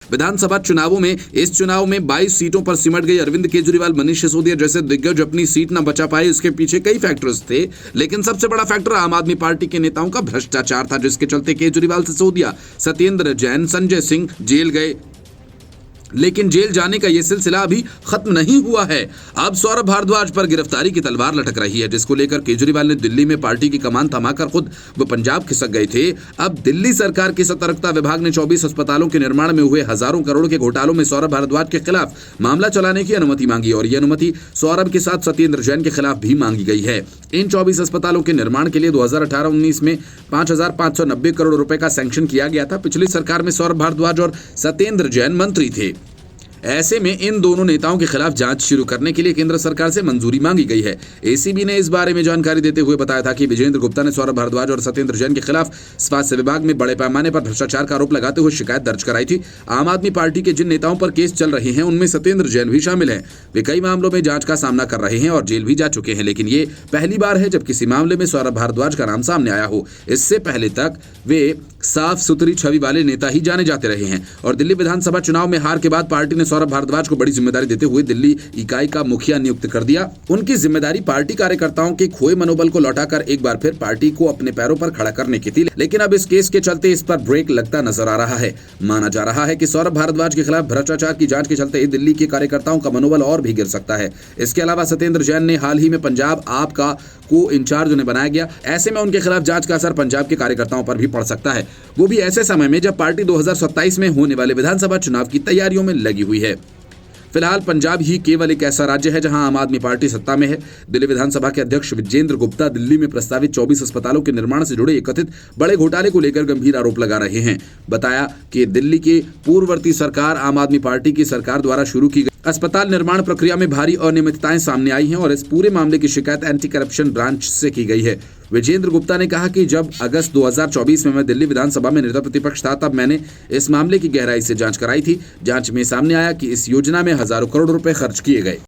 विधानसभा चुनावों में इस चुनाव में 22 सीटों पर सिमट गई अरविंद केजरीवाल, मनीष सिसोदिया जैसे दिग्गज अपनी सीट न बचा पाए। इसके पीछे कई फैक्टर्स थे, लेकिन सबसे बड़ा फैक्टर आम आदमी पार्टी के नेताओं का भ्रष्टाचार था, जिसके चलते केजरीवाल, सिसोदिया, सत्येंद्र जैन, संजय सिंह जेल गए। लेकिन जेल जाने का यह सिलसिला अभी खत्म नहीं हुआ है। अब सौरभ भारद्वाज पर गिरफ्तारी की तलवार लटक रही है, जिसको लेकर केजरीवाल ने दिल्ली में पार्टी की कमान थमाकर खुद वो पंजाब खिसक गए थे। अब दिल्ली सरकार के सतर्कता विभाग ने 24 अस्पतालों के निर्माण में हुए हजारों करोड़ के घोटालों में सौरभ भारद्वाज के खिलाफ मामला चलाने की अनुमति मांगी और यह अनुमति सौरभ के साथ सत्येंद्र जैन के खिलाफ भी मांगी गई है। इन 24 अस्पतालों के निर्माण के लिए 2018-19 में 5,590 करोड़ रुपए का सैंक्शन किया गया था। पिछली सरकार में सौरभ भारद्वाज और सत्येंद्र जैन मंत्री थे। ऐसे में इन दोनों नेताओं के खिलाफ जांच शुरू करने के लिए केंद्र सरकार से मंजूरी मांगी गई है। एसीबी ने इस बारे में जानकारी देते हुए बताया था कि विजेंद्र गुप्ता ने सौरभ भारद्वाज और सत्येंद्र जैन के खिलाफ स्वास्थ्य विभाग में बड़े पैमाने पर भ्रष्टाचार का आरोप लगाते हुए शिकायत दर्ज कराई थी। आम आदमी पार्टी के जिन नेताओं पर केस चल रहे हैं उनमें सत्येंद्र जैन भी शामिल हैं। वे कई मामलों में जांच का सामना कर रहे हैं और जेल भी जा चुके हैं, लेकिन ये पहली बार है जब किसी मामले में सौरभ भारद्वाज का नाम सामने आया हो। इससे पहले तक वे साफ सुथरी छवि वाले नेता ही जाने जाते रहे हैं और दिल्ली विधानसभा चुनाव में हार के बाद पार्टी ने सौरभ भारद्वाज को बड़ी जिम्मेदारी देते हुए दिल्ली इकाई का मुखिया नियुक्त कर दिया। उनकी जिम्मेदारी पार्टी कार्यकर्ताओं के खोए मनोबल को लौटाकर एक बार फिर पार्टी को अपने पैरों पर खड़ा करने की थी, लेकिन अब इस केस के चलते इस पर ब्रेक लगता नजर आ रहा है। माना जा रहा है कि सौरभ भारद्वाज के खिलाफ भ्रष्टाचार की जांच के चलते दिल्ली के कार्यकर्ताओं का मनोबल और भी गिर सकता है। इसके अलावा सत्येंद्र जैन ने हाल ही में पंजाब आप का को इंचार्ज उन्हें बनाया गया। ऐसे में उनके खिलाफ जांच का असर पंजाब के कार्यकर्ताओं पर भी पड़ सकता है, वो भी ऐसे समय में जब पार्टी 2027 में होने वाले विधानसभा चुनाव की तैयारियों में लगी हुई है। फिलहाल पंजाब ही केवल एक ऐसा राज्य है जहां आम आदमी पार्टी सत्ता में है। दिल्ली विधानसभा के अध्यक्ष विजेंद्र गुप्ता दिल्ली में प्रस्तावित 24 अस्पतालों के निर्माण से जुड़े कथित बड़े घोटाले को लेकर गंभीर आरोप लगा रहे हैं। बताया कि दिल्ली की पूर्ववर्ती सरकार आम आदमी पार्टी की सरकार द्वारा शुरू की गई अस्पताल निर्माण प्रक्रिया में भारी अनियमितताएं सामने आई हैं और इस पूरे मामले की शिकायत एंटी करप्शन ब्रांच से की गई है। विजेंद्र गुप्ता ने कहा कि जब अगस्त 2024 में मैं दिल्ली विधानसभा में नेता प्रतिपक्ष था, तब मैंने इस मामले की गहराई से जांच कराई थी। जांच में सामने आया कि इस योजना में हजारों करोड़ रुपए खर्च किए गए।